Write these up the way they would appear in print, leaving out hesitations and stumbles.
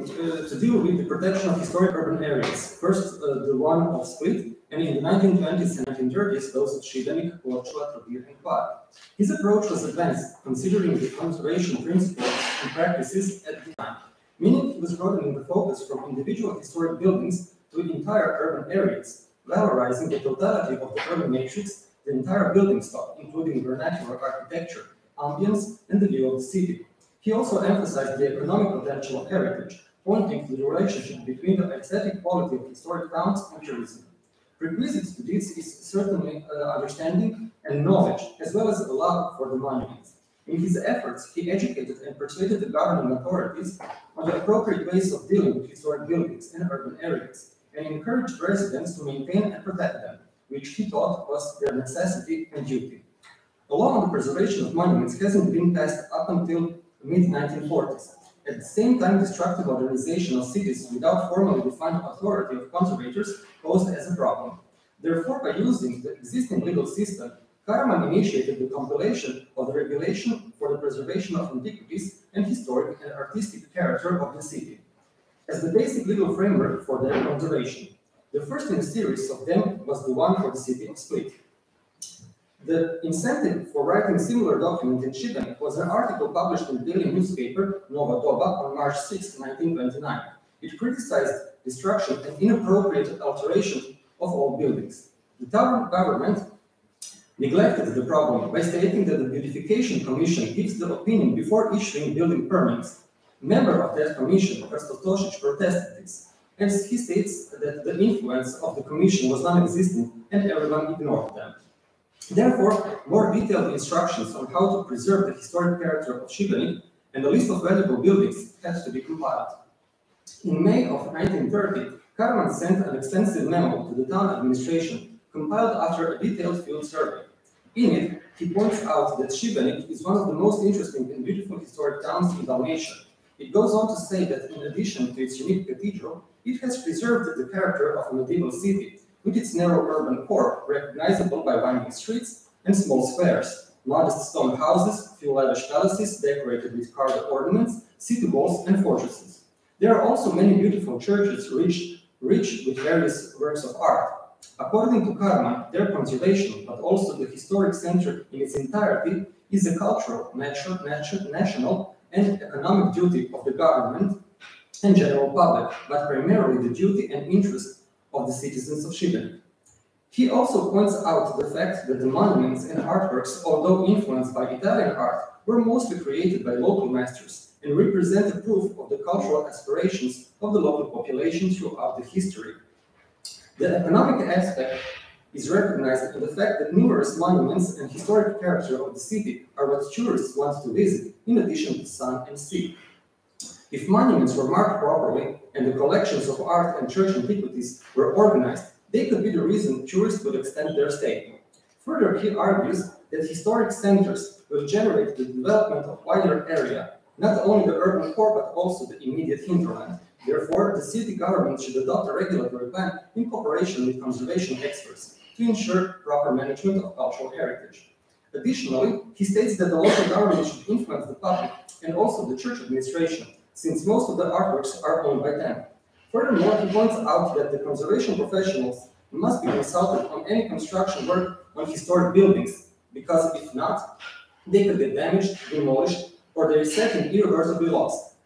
to deal with the protection of historic urban areas. First, the one of Split, and in the 1920s and 1930s, those of Šibenik, Korčula, Trogir, and Hvar. His approach was advanced, considering the conservation principles and practices at the time, meaning he was broadening the focus from individual historic buildings to entire urban areas, valorizing the totality of the urban matrix, the entire building stock, including vernacular architecture, ambience, and the view of the city. He also emphasized the economic potential of heritage, pointing to the relationship between the aesthetic quality of historic towns and tourism. Prerequisite to this is certainly understanding and knowledge, as well as a love for the monuments. In his efforts, he educated and persuaded the governing authorities on the appropriate ways of dealing with historic buildings and urban areas, and encouraged residents to maintain and protect them, which he thought was their necessity and duty. The law on the preservation of monuments hasn't been passed up until the mid-1940s. At the same time, destructive modernization of cities without formally defined authority of conservators posed as a problem. Therefore, by using the existing legal system, Karaman initiated the compilation of the regulation for the preservation of antiquities and historic and artistic character of the city, as the basic legal framework for their conservation. The first in a series of them was the one for the city of Split. The incentive for writing similar document in Šibenik was an article published in the daily newspaper Nova Doba on March 6, 1929. It criticized destruction and inappropriate alteration of all buildings. The town government neglected the problem by stating that the Beautification Commission gives the opinion before issuing building permits. A member of that commission, Jurišić, protested this, and he states that the influence of the commission was non-existent and everyone ignored them. Therefore, more detailed instructions on how to preserve the historic character of Šibenik and a list of valuable buildings had to be compiled. In May of 1930, Karaman sent an extensive memo to the town administration, compiled after a detailed field survey. In it, he points out that Šibenik is one of the most interesting and beautiful historic towns in Dalmatia. It goes on to say that in addition to its unique cathedral, it has preserved the character of a medieval city, with its narrow urban core, recognizable by winding streets and small squares, modest stone houses, few lavish palaces decorated with carved ornaments, city walls, and fortresses. There are also many beautiful churches rich with various works of art. According to Karaman, their conservation, but also the historic center in its entirety, is a cultural, national, and economic duty of the government and general public, but primarily the duty and interest of the citizens of Šibenik. He also points out the fact that the monuments and artworks, although influenced by Italian art, were mostly created by local masters and represent a proof of the cultural aspirations of the local population throughout the history. The economic aspect is recognized in the fact that numerous monuments and historic character of the city are what tourists want to visit, in addition to sun and sea. If monuments were marked properly and the collections of art and church antiquities were organized, they could be the reason tourists would extend their stay. Further, he argues that historic centers will generate the development of wider area, not only the urban core but also the immediate hinterland. Therefore, the city government should adopt a regulatory plan in cooperation with conservation experts to ensure proper management of cultural heritage. Additionally, he states that the local government should influence the public and also the church administration, since most of the artworks are owned by them. Furthermore, he points out that the conservation professionals must be consulted on any construction work on historic buildings, because if not, they could get damaged, demolished, or their setting irreversibly lost.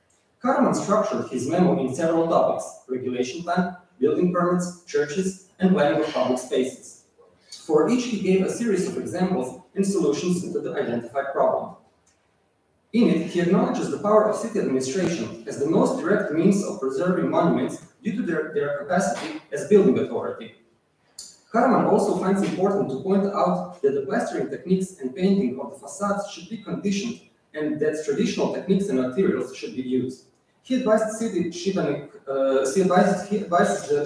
Karaman structured his memo in several topics: regulation plan, building permits, churches, and planning of public spaces. For each, he gave a series of examples and solutions to the identified problem. In it, he acknowledges the power of city administration as the most direct means of preserving monuments due to their capacity as building authority. Karaman also finds important to point out that the plastering techniques and painting of the facades should be conditioned and that traditional techniques and materials should be used. He advised the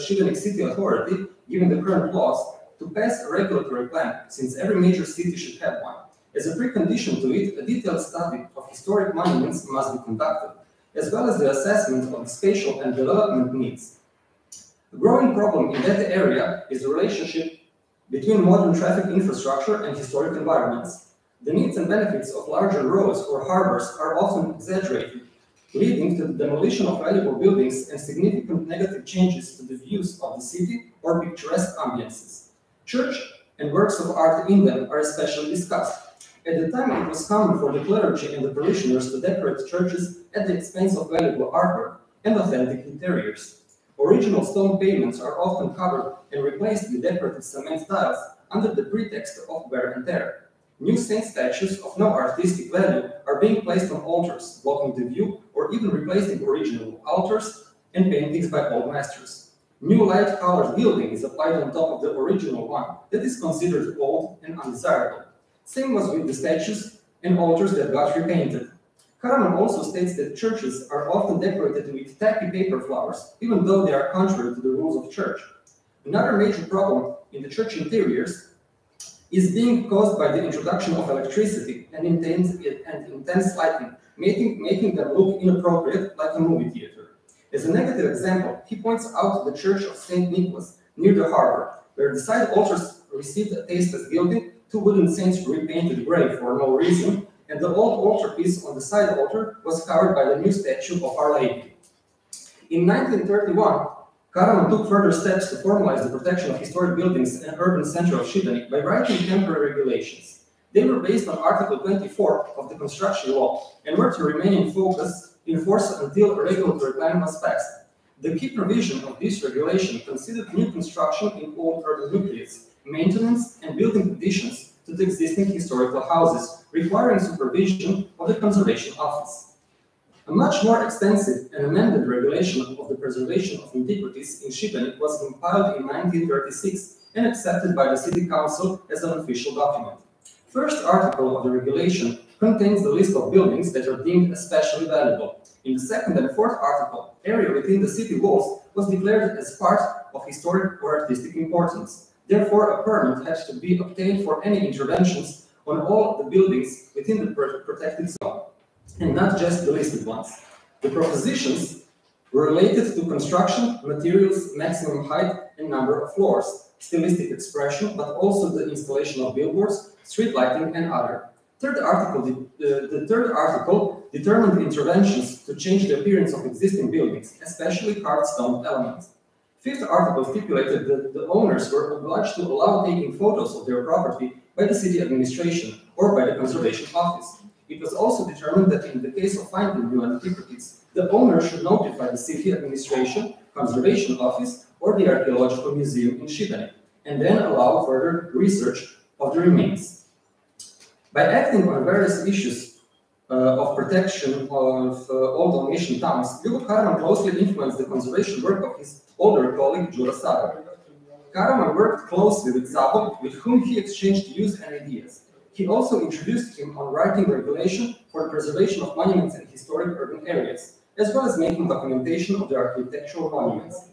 Šibenik City Authority, given the current laws, to pass a regulatory plan, since every major city should have one. As a precondition to it, a detailed study of historic monuments must be conducted, as well as the assessment of the spatial and development needs. A growing problem in that area is the relationship between modern traffic infrastructure and historic environments. The needs and benefits of larger roads or harbors are often exaggerated, leading to the demolition of valuable buildings and significant negative changes to the views of the city or picturesque ambiences. Church and works of art in them are especially discussed. At the time, it was common for the clergy and the parishioners to decorate churches at the expense of valuable artwork and authentic interiors. Original stone pavements are often covered and replaced with decorative cement tiles under the pretext of wear and tear. New saint statues of no artistic value are being placed on altars, blocking the view, or even replacing original altars and paintings by old masters. New light-colored gilding is applied on top of the original one that is considered old and undesirable. Same was with the statues and altars that got repainted. Karaman also states that churches are often decorated with tacky paper flowers, even though they are contrary to the rules of church. Another major problem in the church interiors is being caused by the introduction of electricity and intense lighting, making them look inappropriate like a movie theater. As a negative example, he points out the church of St. Nicholas near the harbor, where the side altars received a tasteless gilding, two wooden saints repainted gray for no reason, and the old altarpiece on the side altar was covered by the new statue of Our Lady. In 1931, Karaman took further steps to formalize the protection of historic buildings and urban center of Šibenik by writing temporary regulations. They were based on Article 24 of the construction law and were to remain in force until a regulatory plan was passed. The key provision of this regulation considered new construction in old urban nucleus, maintenance and building additions to the existing historical houses, requiring supervision of the Conservation Office. A much more extensive and amended regulation of the preservation of antiquities in Šibenik was compiled in 1936 and accepted by the City Council as an official document. First article of the regulation contains the list of buildings that are deemed especially valuable. In the second and fourth article, area within the city walls was declared as part of historic or artistic importance. Therefore, a permit had to be obtained for any interventions on all the buildings within the protected zone, and not just the listed ones. The propositions were related to construction, materials, maximum height and number of floors, stylistic expression, but also the installation of billboards, street lighting and other. The third article determined interventions to change the appearance of existing buildings, especially carved stone elements. Fifth article stipulated that the owners were obliged to allow taking photos of their property by the city administration or by the Conservation Office. It was also determined that in the case of finding new antiquities, the owner should notify the city administration, Conservation Office, or the Archaeological Museum in Šibenik, and then allow further research of the remains. By acting on various issues of protection of old Dalmatian towns, Ljubo Karaman closely influenced the conservation work of his older colleague Jurišić. Karaman worked closely with Szabo, with whom he exchanged views and ideas. He also introduced him on writing regulation for the preservation of monuments in historic urban areas, as well as making documentation of the architectural monuments.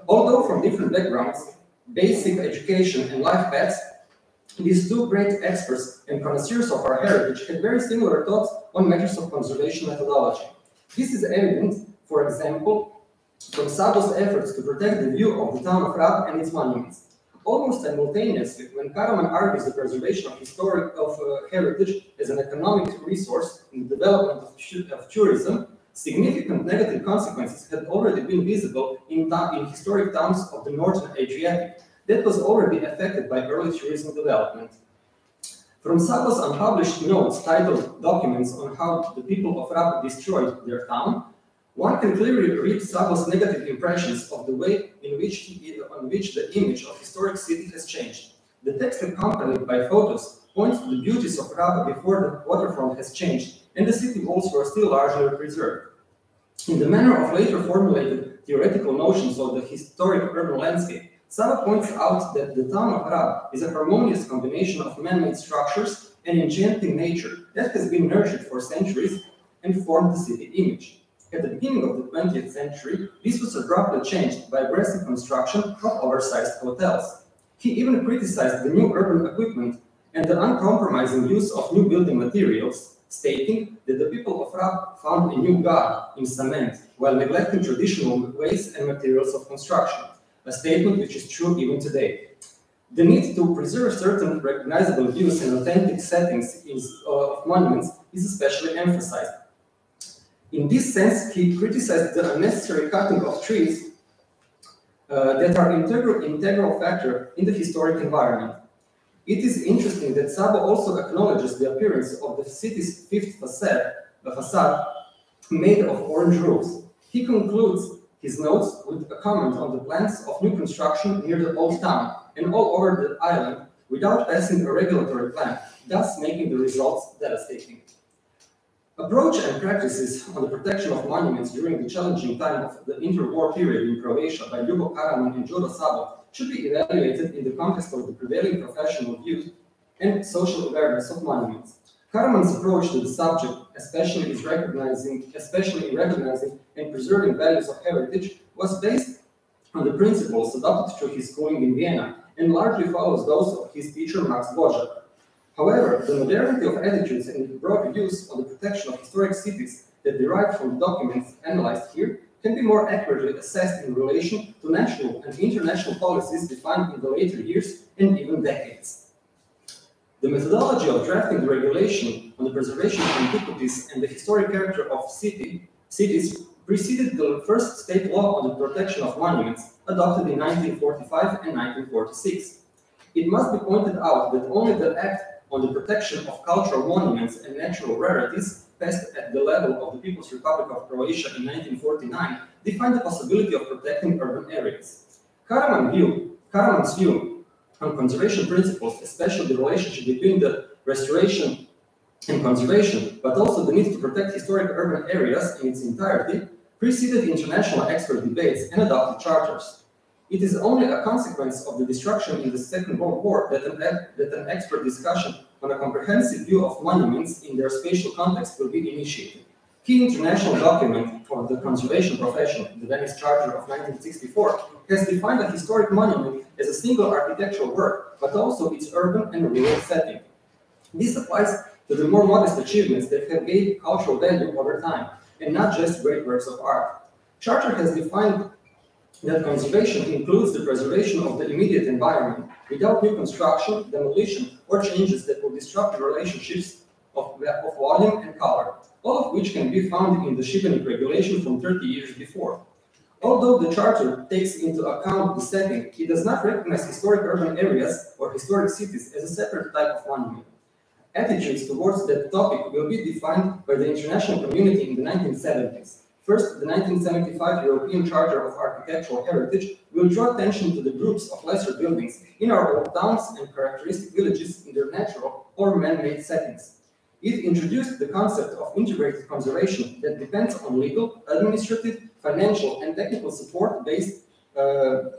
Although from different backgrounds, basic education and life paths, these two great experts and connoisseurs of our heritage had very similar thoughts on matters of conservation methodology. This is evident, for example, from Szabo's efforts to protect the view of the town of Rab and its monuments. Almost simultaneously, when Karaman argues the preservation of heritage as an economic resource in the development of tourism, significant negative consequences had already been visible in historic towns of the Northern Adriatic that was already affected by early tourism development. From Szabo's unpublished notes titled Documents on How the People of Rab Destroyed Their Town, one can clearly read Szabo's negative impressions of the way in which the image of historic city has changed. The text accompanied by photos points to the beauties of Rab before the waterfront has changed and the city walls were still largely preserved. In the manner of later formulated theoretical notions of the historic urban landscape, Szabo points out that the town of Rab is a harmonious combination of man-made structures and enchanting nature that has been nurtured for centuries and formed the city image. At the beginning of the 20th century, this was abruptly changed by aggressive construction of oversized hotels. He even criticized the new urban equipment and the uncompromising use of new building materials, stating that the people of Rab found a new god in cement while neglecting traditional ways and materials of construction, a statement which is true even today. The need to preserve certain recognizable views and authentic settings of monuments is especially emphasized. In this sense, he criticized the unnecessary cutting of trees that are integral factor in the historic environment. It is interesting that Szabo also acknowledges the appearance of the city's fifth facade made of orange roofs. He concludes his notes with a comment on the plans of new construction near the old town and all over the island without passing a regulatory plan, thus making the results devastating. Approach and practices on the protection of monuments during the challenging time of the interwar period in Croatia by Ljubo Karaman and Szabo should be evaluated in the context of the prevailing professional views and social awareness of monuments. Karaman's approach to the subject, especially in recognizing and preserving values of heritage, was based on the principles adopted through his schooling in Vienna and largely follows those of his teacher Max Božek. However, the modernity of attitudes and broad views on the protection of historic cities that derive from the documents analyzed here can be more accurately assessed in relation to national and international policies defined in the later years and even decades. The methodology of drafting the regulation on the preservation of antiquities and the historic character of cities preceded the first state law on the protection of monuments, adopted in 1945 and 1946. It must be pointed out that only the Act on the protection of cultural monuments and natural rarities, passed at the level of the People's Republic of Croatia in 1949, defined the possibility of protecting urban areas. Karaman's view on conservation principles, especially the relationship between the restoration and conservation, but also the need to protect historic urban areas in its entirety, preceded international expert debates and adopted charters. It is only a consequence of the destruction in the Second World War that an expert discussion on a comprehensive view of monuments in their spatial context will be initiated. Key international document for the conservation profession, the Danish Charter of 1964, has defined a historic monument as a single architectural work, but also its urban and rural setting. This applies to the more modest achievements that have gained cultural value over time, and not just great works of art. Charter has defined that conservation includes the preservation of the immediate environment without new construction, demolition, or changes that will disrupt the relationships of volume and color, all of which can be found in the Šibenik regulation from 30 years before. Although the Charter takes into account the setting, it does not recognize historic urban areas or historic cities as a separate type of monument. Attitudes towards that topic will be defined by the international community in the 1970s. First, the 1975 European Charter of Architectural Heritage will draw attention to the groups of lesser buildings in our old towns and characteristic villages in their natural or man-made settings. It introduced the concept of integrated conservation that depends on legal, administrative, financial, and technical support based on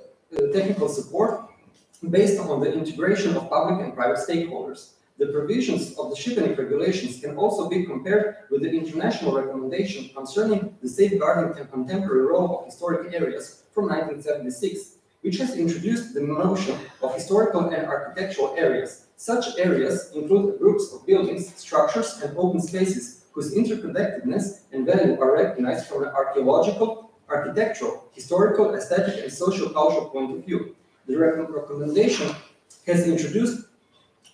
the integration of public and private stakeholders. The provisions of the Šibenik regulations can also be compared with the international recommendation concerning the safeguarding and contemporary role of historic areas from 1976, which has introduced the notion of historical and architectural areas. Such areas include groups of buildings, structures, and open spaces whose interconnectedness and value are recognized from an archaeological, architectural, historical, aesthetic, and social-cultural point of view. The recommendation has introduced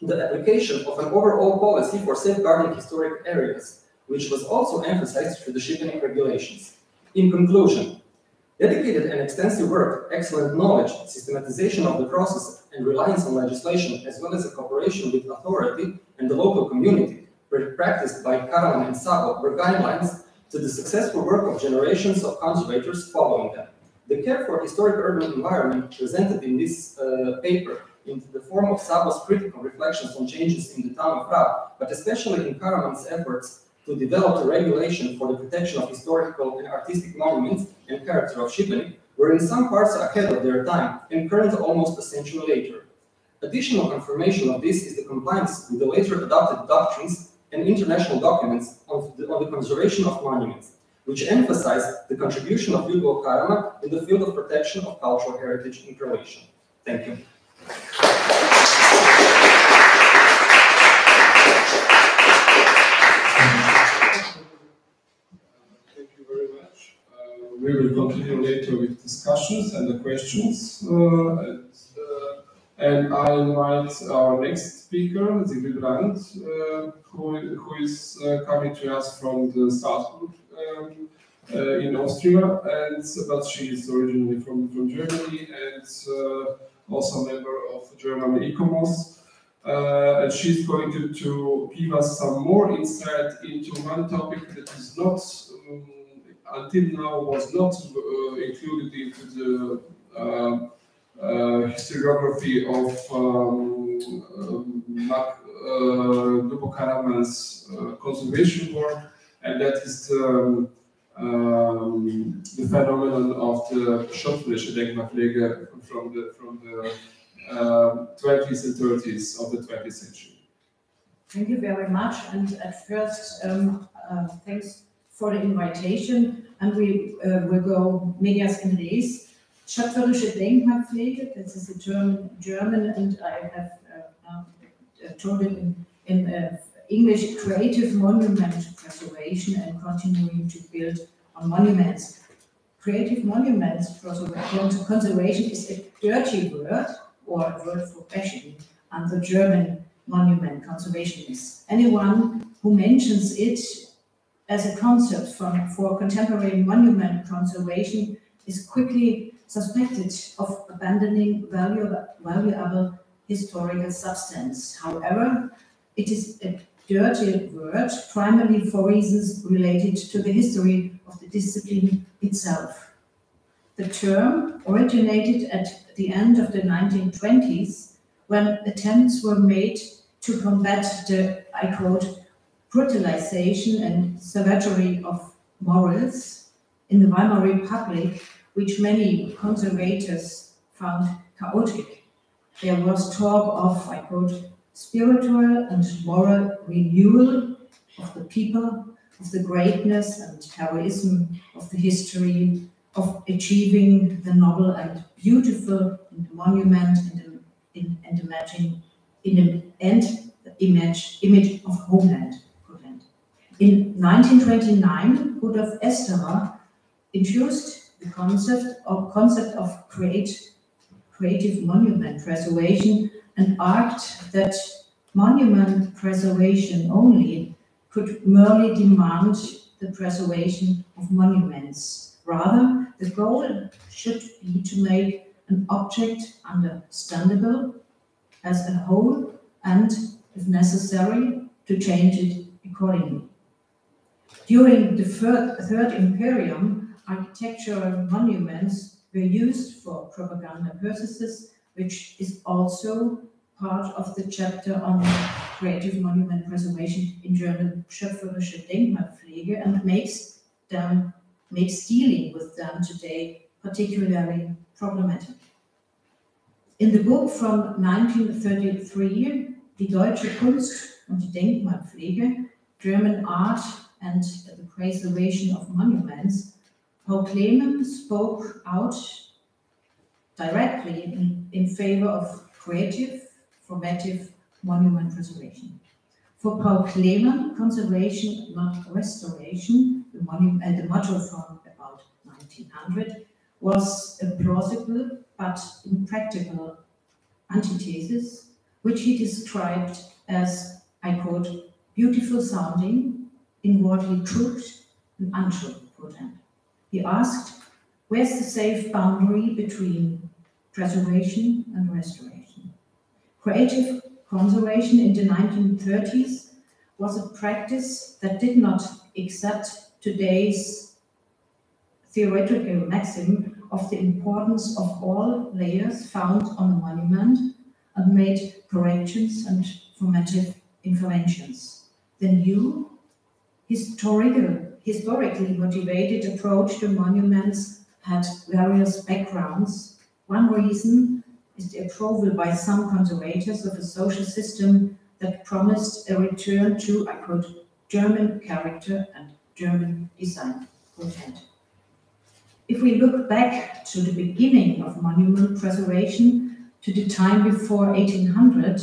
the application of an overall policy for safeguarding historic areas, which was also emphasized through the Šibenik regulations. In conclusion, dedicated and extensive work, excellent knowledge, systematization of the process, and reliance on legislation, as well as a cooperation with authority and the local community, were practiced by Karaman and Szabo were guidelines to the successful work of generations of conservators following them. The care for historic urban environment presented in this paper in the form of Szabo's critical reflections on changes in the town of Rab, but especially in Karaman's efforts to develop a regulation for the protection of historical and artistic monuments and character of Šibenik, were in some parts ahead of their time and current almost a century later. Additional confirmation of this is the compliance with the later adopted doctrines and international documents on the conservation of monuments, which emphasize the contribution of Ljubo Karaman in the field of protection of cultural heritage in Croatia. Thank you. Thank you very much. We will continue later with discussions and the questions. And I invite our next speaker, Sigrid Brandt, who is coming to us from the Salzburg in Austria, but she is originally from Germany and also a member of German Ecomos. And she's going to give us some more insight into one topic that is not, until now, was not included into the historiography of Ljubo Karaman's conservation work, and that is the phenomenon of the schöpferische Denkmalpflege from the 20s and 30s of the 20th century. Thank you very much, and at first, thanks for the invitation, and we will go medias in res. Schöpferische Denkmalpflege, this is a German, and I have told it in English, creative monument preservation and continuing to build on monuments. Creative monuments conservation is a dirty word, or a word for bashing, and the German monument conservationists. Anyone who mentions it as a concept for contemporary monument conservation is quickly suspected of abandoning valuable historical substance. However, it is a dirty word primarily for reasons related to the history of the discipline itself. The term originated at the end of the 1920s when attempts were made to combat the, I quote, brutalization and savagery of morals in the Weimar Republic, which many conservators found chaotic. There was talk of, I quote, spiritual and moral renewal of the people, of the greatness and heroism of the history, of achieving the noble and beautiful in the monument image of homeland. In 1929, Rudolf Esterer introduced the concept of creative monument preservation and argued that monument preservation only could merely demand the preservation of monuments. Rather, the goal should be to make an object understandable as a whole and, if necessary, to change it accordingly. During the Third Imperium, architectural monuments were used for propaganda purposes, which is also part of the chapter on creative monument preservation in German, schöpferische Denkmalpflege, and makes dealing with them today particularly problematic. In the book from 1933, Die deutsche Kunst und die Denkmalpflege, German Art and the Preservation of Monuments, Paul Klemen spoke out directly in favor of creative, formative monument preservation. For Paul Klemen, conservation, not restoration, the motto from about 1900, was a plausible but impractical antithesis, which he described as, I quote, beautiful sounding, inwardly truth and untrue, quote end. He asked, where's the safe boundary between preservation and restoration? Creative conservation in the 1930s was a practice that did not accept today's theoretical maxim of the importance of all layers found on a monument and made corrections and formative interventions. The new, historically motivated approach to monuments had various backgrounds. One reason is the approval by some conservators of a social system that promised a return to, I quote, German character and German design. If we look back to the beginning of monument preservation, to the time before 1800,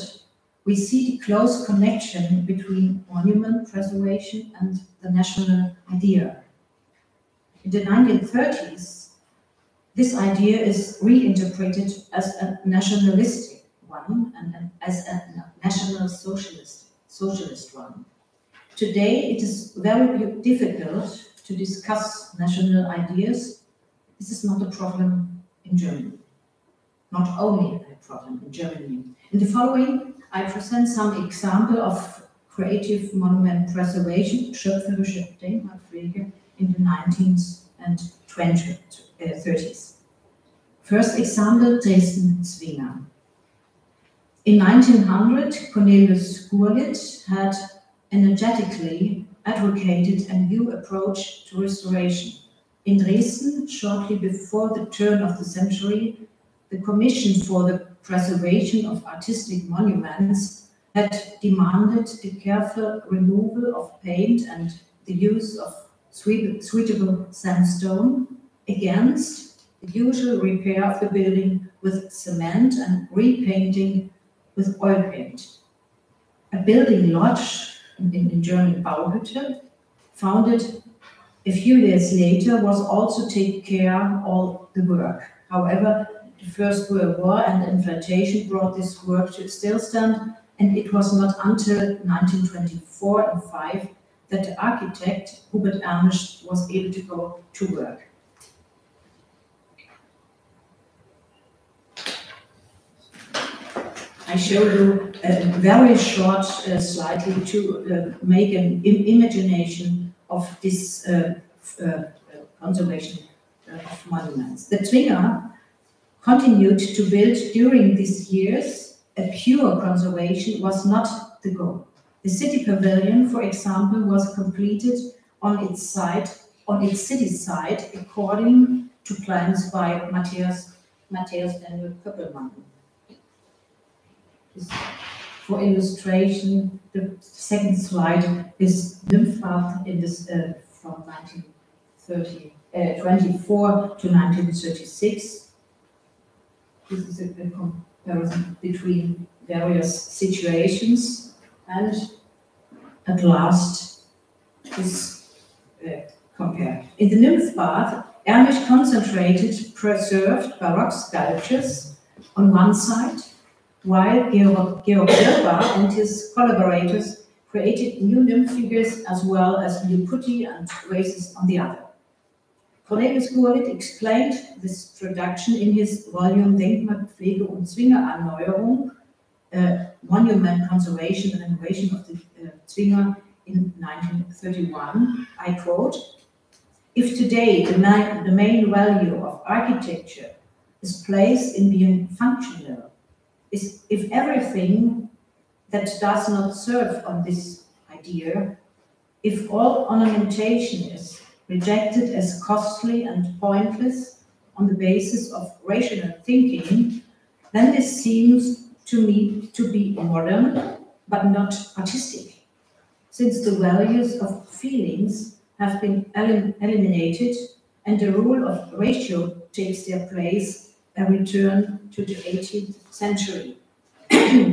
we see the close connection between monument preservation and the national idea. In the 1930s, this idea is reinterpreted as a nationalistic one and as a national socialist one. Today, it is very difficult to discuss national ideas. This is not a problem in Germany. Not only a problem in Germany. In the following, I present some example of creative monument preservation, schöpferische Denkmalpflege, in the 19th and 30s. First example, Dresden-Zwinger. In 1900, Cornelius Gurlitt had energetically advocated a new approach to restoration. In Dresden, shortly before the turn of the century, the Commission for the Preservation of Artistic Monuments had demanded the careful removal of paint and the use of suitable sandstone against the usual repair of the building with cement and repainting with oil paint. A building lodge in German Bauhütte, founded a few years later, was also take care of all the work. However, the First World War and inflation brought this work to a stillstand, and it was not until 1924 and 5 that the architect Hubert Ernst was able to go to work. I show you a very short slide to make an imagination of this conservation of monuments. The Zwinger continued to build during these years. A pure conservation was not the goal. The city pavilion, for example, was completed on its city site according to plans by Matthias Daniel Köppelmann. For illustration, the second slide is Nymphbad in this from 1924 to 1936. This is a comparison between various situations, and at last is compared. In the Nymphbad, Ernst concentrated preserved Baroque sculptures on one side, while Georg Silber and his collaborators created new nymph figures as well as new putti and vases on the other. Cornelius Gurlitt explained this production in his volume Denkmalpflege und Zwingererneuerung, Monument Conservation and Innovation of the Zwinger in 1931. I quote, "If today the main value of architecture is placed in being functional, if everything that does not serve on this idea, if all ornamentation is rejected as costly and pointless on the basis of rational thinking, then this seems to me to be modern, but not artistic, since the values of feelings have been eliminated and the rule of ratio takes their place, a return to the 18th century,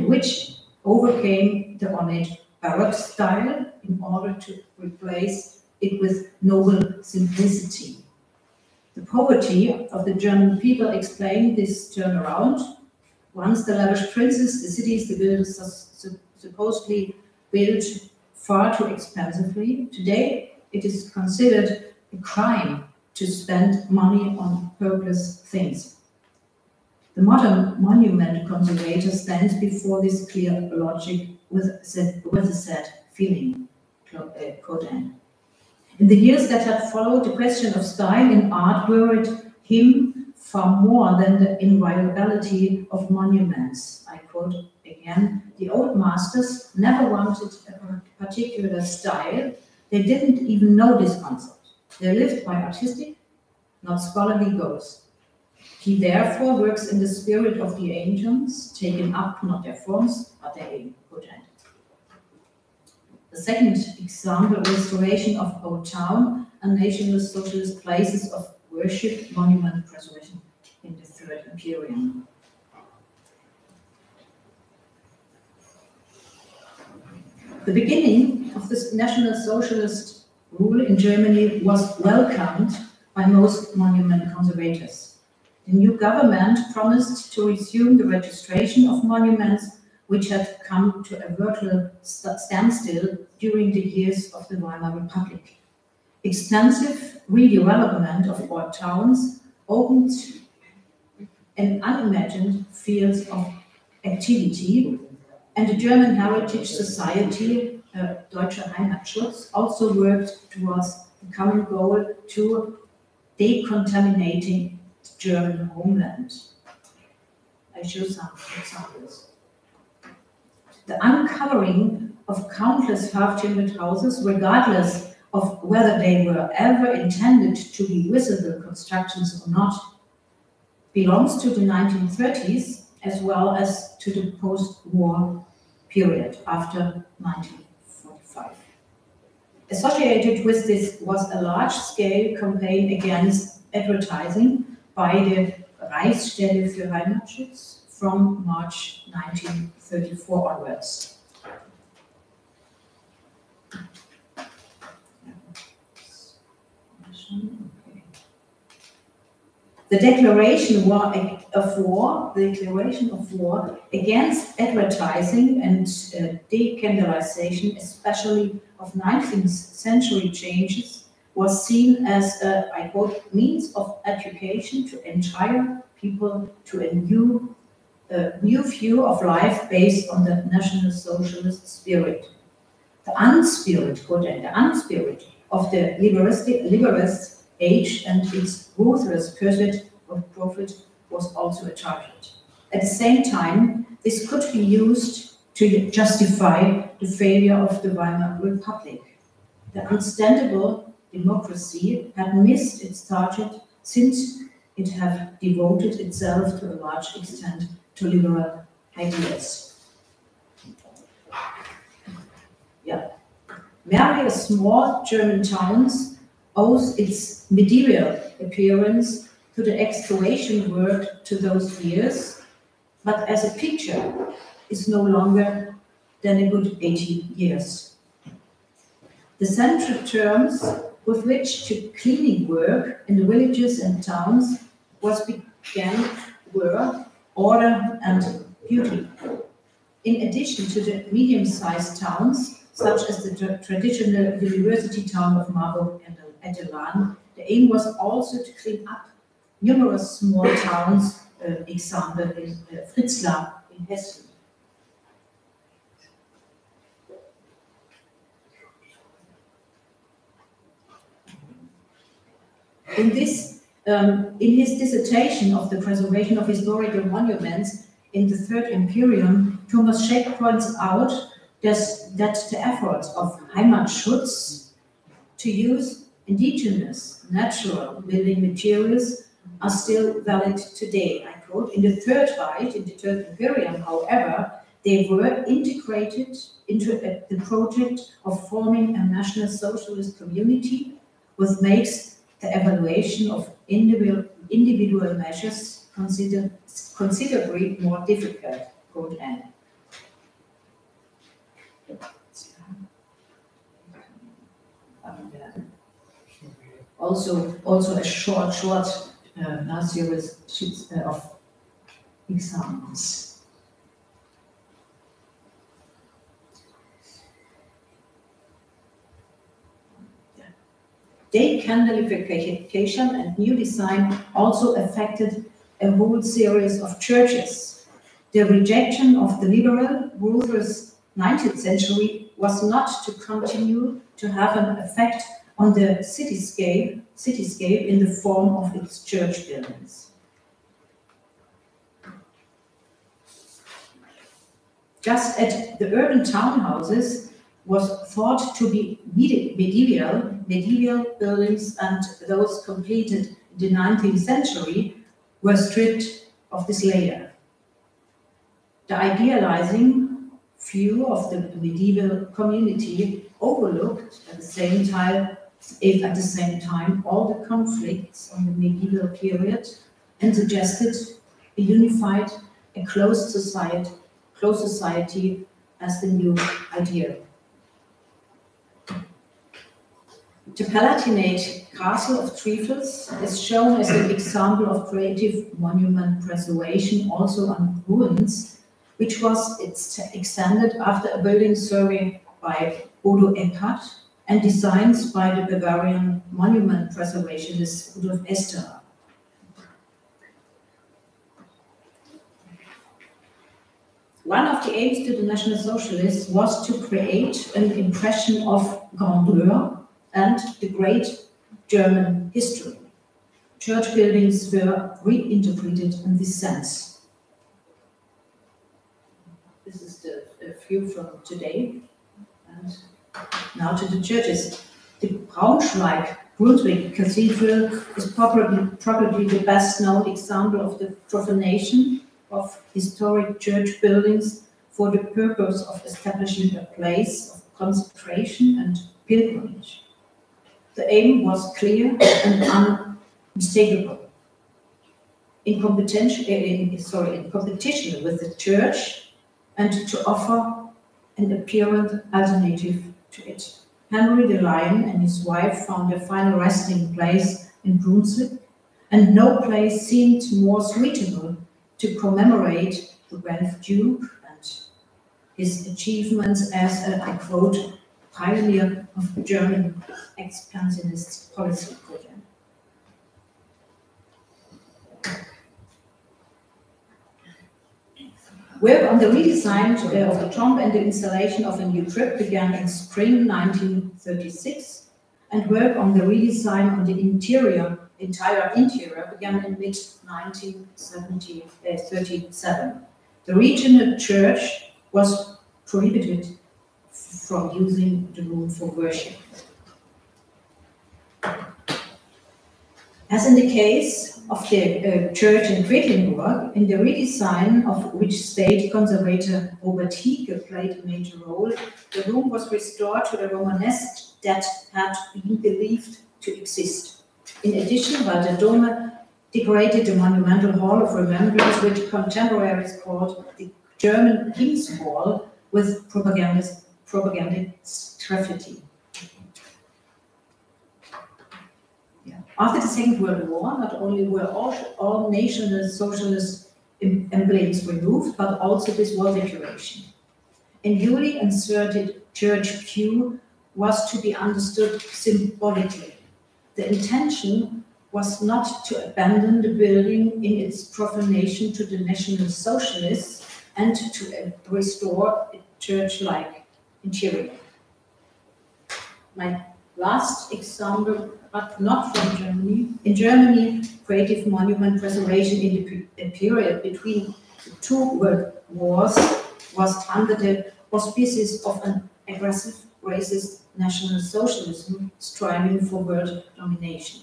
which overcame the ornate Baroque style in order to replace it with noble simplicity. The poverty of the German people explained this turnaround. Once the lavish princes, the cities, the builders supposedly built far too expensively. Today, it is considered a crime to spend money on purposeless things. The modern monument conservator stands before this clear logic with a sad feeling. Quote end. In the years that had followed, the question of style in art worried him far more than the inviolability of monuments. I quote again, "The old masters never wanted a particular style. They didn't even know this concept. They lived by artistic, not scholarly goals. He therefore works in the spirit of the ancients, taken up not their forms, but their aim." The second example, restoration of Old Town and National Socialist places of worship, monument preservation in the Third Imperium. The beginning of this National Socialist rule in Germany was welcomed by most monument conservators. The new government promised to resume the registration of monuments which had come to a virtual standstill during the years of the Weimar Republic. Extensive redevelopment of our towns opened an unimagined fields of activity, and the German Heritage Society, Deutscher Heimatschutz, also worked towards the common goal to decontaminating the German homeland. I show some examples. The uncovering of countless half-timbered houses, regardless of whether they were ever intended to be visible constructions or not, belongs to the 1930s as well as to the post-war period after 1945. Associated with this was a large-scale campaign against advertising by the Reichsstelle für Heimatschutz from March 1934 onwards. The declaration of war against advertising and decandalization, especially of 19th century changes, was seen as a, I quote, means of education to entire people to a new view of life based on the National Socialist spirit. The unspirit, quote, the unspirit of the liberalist age and its ruthless pursuit of profit was also a target. At the same time, this could be used to justify the failure of the Weimar Republic. The unstandable democracy had missed its target since it had devoted itself to a large extent to liberal ideas. Yeah. Various small German towns owes its medieval appearance to the excavation work to those years, but as a picture is no longer than a good 80 years. The central terms with which to cleaning work in the villages and towns began were order and beauty. In addition to the medium-sized towns, such as the traditional university town of Marburg and Atelan, the aim was also to clean up numerous small towns, example in Fritzlar in Hessen. In his dissertation of the preservation of historical monuments in the Third Imperium, Thomas Scheck points out that the efforts of Heimatschutz to use indigenous natural building materials are still valid today. I quote, in the Third Reich, in the Third Imperium, however, they were integrated into the project of forming a National Socialist community, which makes the evaluation of individual measures considerably more difficult, quote N. Also a short series of examples. Decandelification and new design also affected a whole series of churches. The rejection of the liberal, ruthless 19th century was not to continue to have an effect on the cityscape in the form of its church buildings. Just as the urban townhouses was thought to be medieval buildings, and those completed in the 19th century were stripped of this layer. The idealizing view of the medieval community overlooked at the same time all the conflicts on the medieval period and suggested a unified and closed society as the new idea. The Palatinate Castle of Trifles is shown as an example of creative monument preservation, also on ruins, which was extended after a building survey by Bodo Eckert and designs by the Bavarian monument preservationist Rudolf Esterer. One of the aims to the National Socialists was to create an impression of grandeur and the great German history. Church buildings were reinterpreted in this sense. This is the view from today. And now to the churches. The Braunschweig-Brunswick Cathedral is probably the best known example of the profanation of historic church buildings for the purpose of establishing a place of consecration and pilgrimage. The aim was clear and unmistakable. In competition with the church, and to offer an apparent alternative to it. Henry the Lion and his wife found their final resting place in Brunswick, and no place seemed more suitable to commemorate the Grand Duke and his achievements as a, I quote, pioneer of German expansionist policy program. Work on the redesign of the tomb and the installation of a new crypt began in spring 1936, and work on the redesign of the entire interior began in mid-1937. The regional church was prohibited from using the room for worship. As in the case of the church in Quedlinburg, in the redesign of which state conservator Robert Hieke played a major role, the room was restored to the Romanesque that had been believed to exist. In addition, Walter Dome decorated the monumental Hall of Remembrance, which contemporaries called the German King's Hall, with propagandist graffiti. After the Second World War, not only were all National Socialist emblems removed, but also this wall decoration. In newly inserted church pew was to be understood symbolically. The intention was not to abandon the building in its profanation to the National Socialists and to restore a church-like interior. My last example, but not from Germany. In Germany, creative monument preservation in the period between the two world wars was under the auspices of an aggressive, racist National Socialism striving for world domination.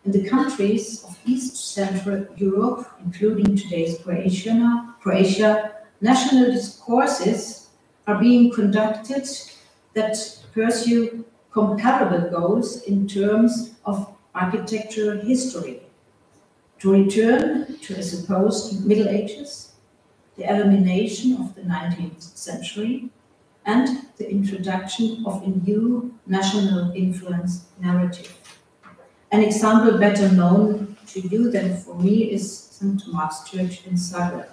In the countries of East Central Europe, including today's Croatia, national discourses are being conducted that pursue comparable goals in terms of architectural history. To return to a supposed Middle Ages, the elimination of the 19th century, and the introduction of a new national influence narrative. An example better known to you than for me is St. Mark's Church in Zagreb.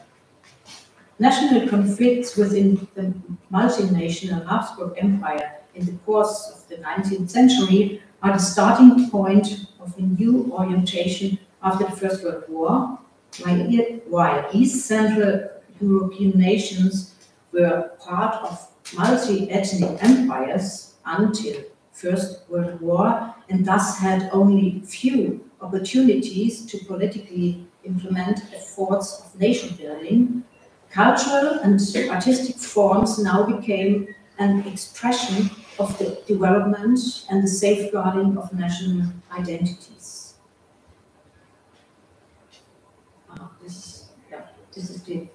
National conflicts within the multinational Habsburg Empire in the course of the 19th century are the starting point of a new orientation after the First World War, while East Central European nations were part of multi-ethnic empires until First World War, and thus had only few opportunities to politically implement efforts of nation building. Cultural and artistic forms now became an expression of the development and the safeguarding of national identities. This is the.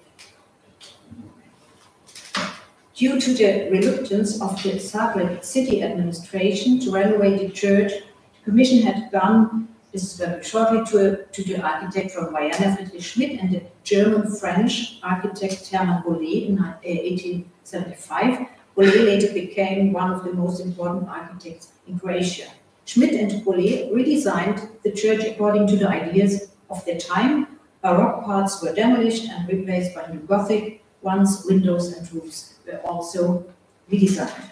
Due to the reluctance of the Zagreb city administration to renovate the church, the commission had gone, this is very shortly, to the architect from Vienna, Friedrich Schmidt, and the German-French architect Hermann Boulez in 1875. Boulez later became one of the most important architects in Croatia. Schmidt and Brulé redesigned the church according to the ideas of their time. Baroque parts were demolished and replaced by new Gothic ones. Windows and roofs were also redesigned.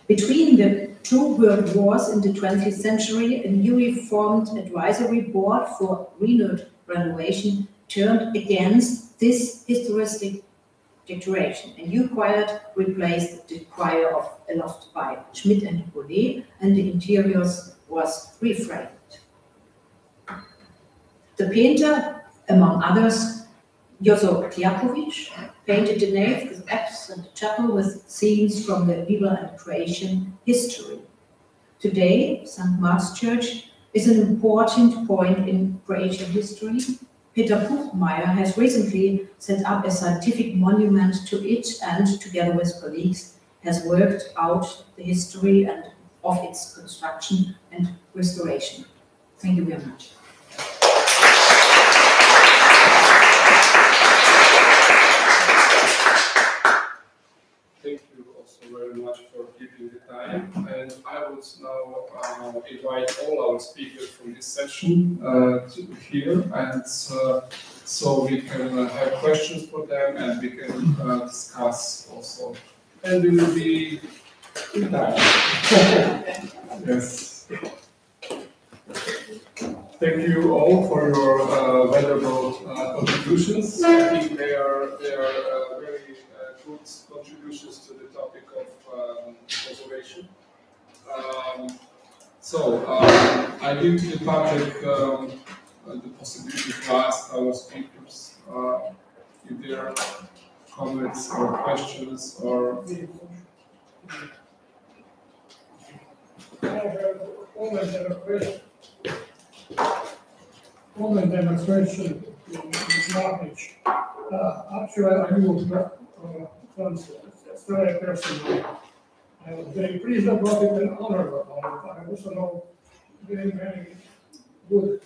Between the two world wars in the 20th century, a newly formed advisory board for renewed renovation turned against this historic declaration. A new choir replaced the choir of aloft by Schmidt and Brulé, and the interiors was reframed. The painter, among others, Jozo Kljaković, painted the nave, the apse, and the chapel with scenes from the Bible and creation history. Today, St. Mark's Church is an important point in creation history. Peter Buchmeier has recently set up a scientific monument to it and, together with colleagues, has worked out the history and of its construction and restoration. Thank you very much. Thank you also very much for keeping the time. And I would now invite all our speakers from this session to here, and so we can have questions for them, and we can discuss also. And we will be in time. Yes. Thank you all for your valuable contributions. I think they are very good contributions to the topic of preservation. I give to the public the possibility to ask our speakers if there are comments or questions or. I have a comment and a question. Comment and a question to Ms. Mahnič. Actually, I knew Stele personally. I was very pleased about it and honored about it. I also know very, very good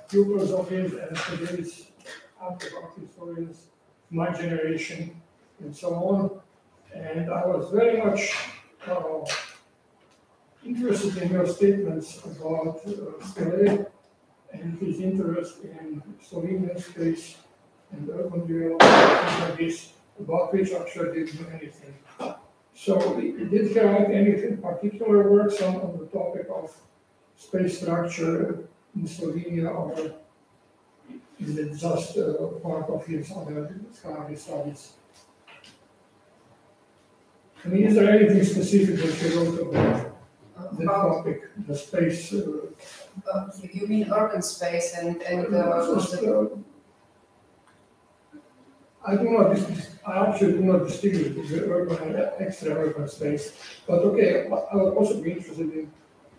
pupils of his and today's artifact historians, my generation, and so on. And I was very much interested in your statements about Stele and his interest in Slovenian space and urban development, things like this, about which actually didn't do anything. So, did he write anything particular works on the topic of space structure in Slovenia, or is it just part of his other scholarly studies? I mean, is there anything specific that you wrote about the topic, the space? You mean urban space and I actually do not distinguish between urban and extra-urban space. But okay, I would also be interested in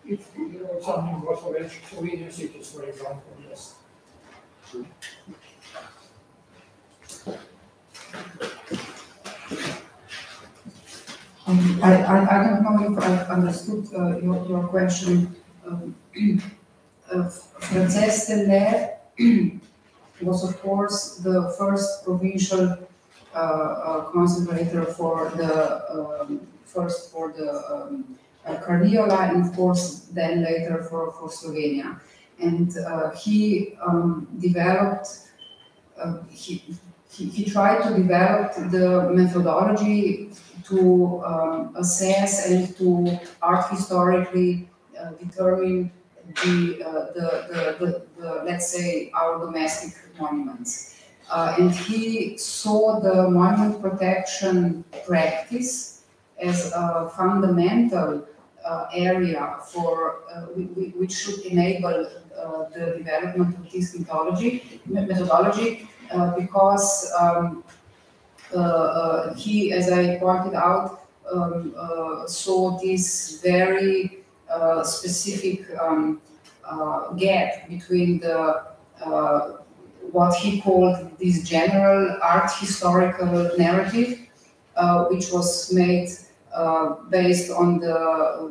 if you know something about Slovenian cities, for example. Yes. I don't know if I understood your question. Francesc Stele was, of course, the first provincial conservator for the Cardiola, and of course then later for Slovenia. And he developed. He tried to develop the methodology to assess and to art historically determine the let's say our domestic monuments, and he saw the monument protection practice as a fundamental area for which should enable the development of this methodology. Because he, as I pointed out, saw this very specific gap between the what he called this general art historical narrative, which was made based on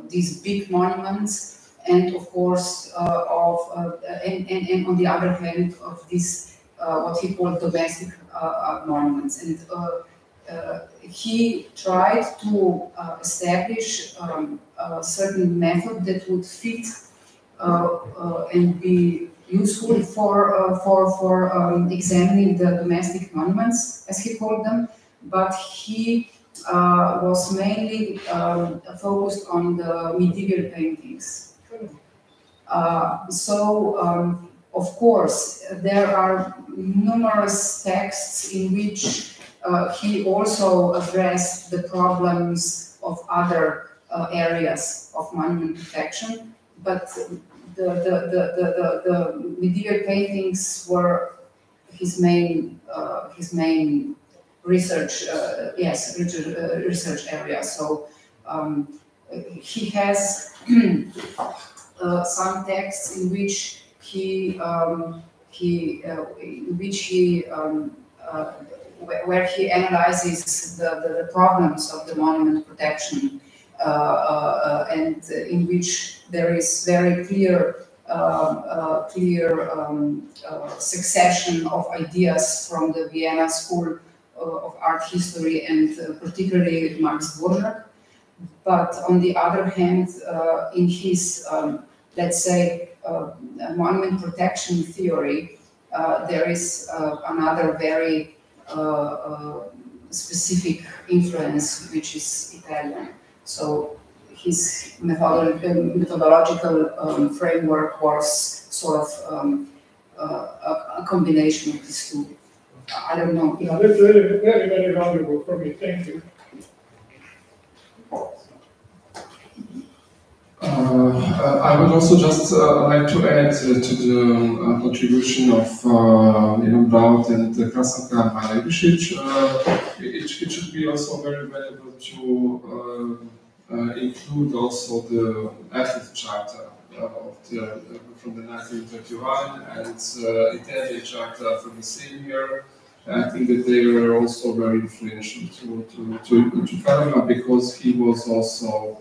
these big monuments, and of course and on the other hand of this what he called domestic monuments. And he tried to establish a certain method that would fit and be useful for examining the domestic monuments, as he called them, but he was mainly focused on the medieval paintings. Of course, there are numerous texts in which he also addressed the problems of other areas of monument protection, but the medieval paintings were his main research research area. So he has some texts in which where he analyzes the problems of the monument protection, and in which there is very clear succession of ideas from the Vienna School of Art History and particularly Max Dvorak. But on the other hand, in his, let's say, monument protection theory, there is another very specific influence, which is Italian. So his methodological framework was sort of a combination of these two. I don't know. Yeah, that's very, very, very valuable for me. Thank you. I would also just like to add to the contribution of Braut and Krasanka by Jurišić. It should be also very valuable to include also the Untitled Charter from the 1931 and Italian Charter from the same year. I think that they were also very influential to Karaman, because he was also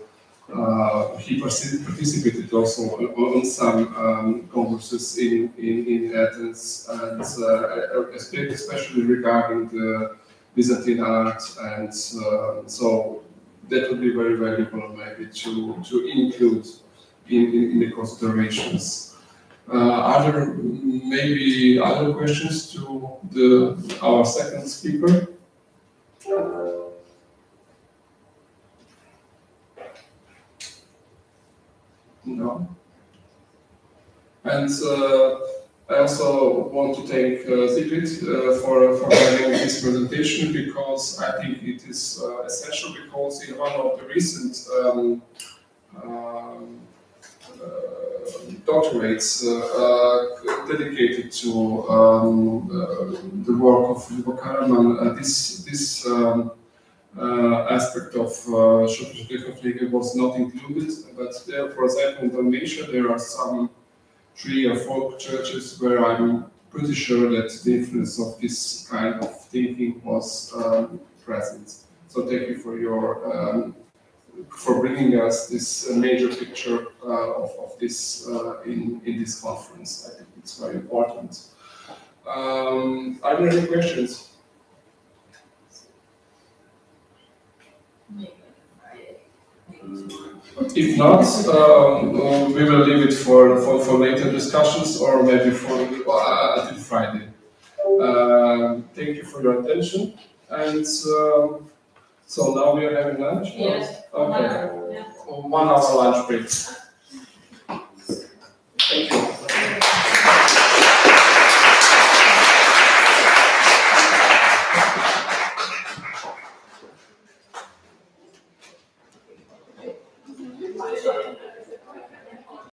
he participated also on some congresses in Athens, and especially regarding the Byzantine art, and so that would be very valuable maybe to include in the considerations. Are there maybe other questions to our second speaker? No. And I also want to thank Sigrid for having this presentation, because I think it is essential, because in one of the recent doctorates dedicated to the work of Ljubo Karaman, this aspect of Šibenik was not included, but there, for example, in Dalmatia, there are some 3 or 4 churches where I'm pretty sure that the influence of this kind of thinking was present. So thank you for your for bringing us this major picture of this in this conference. I think it's very important. Are there any questions? If not, we will leave it for later discussions, or maybe until Friday. Thank you for your attention, and so now we are having lunch? Yes. Okay. 1 hour lunch break.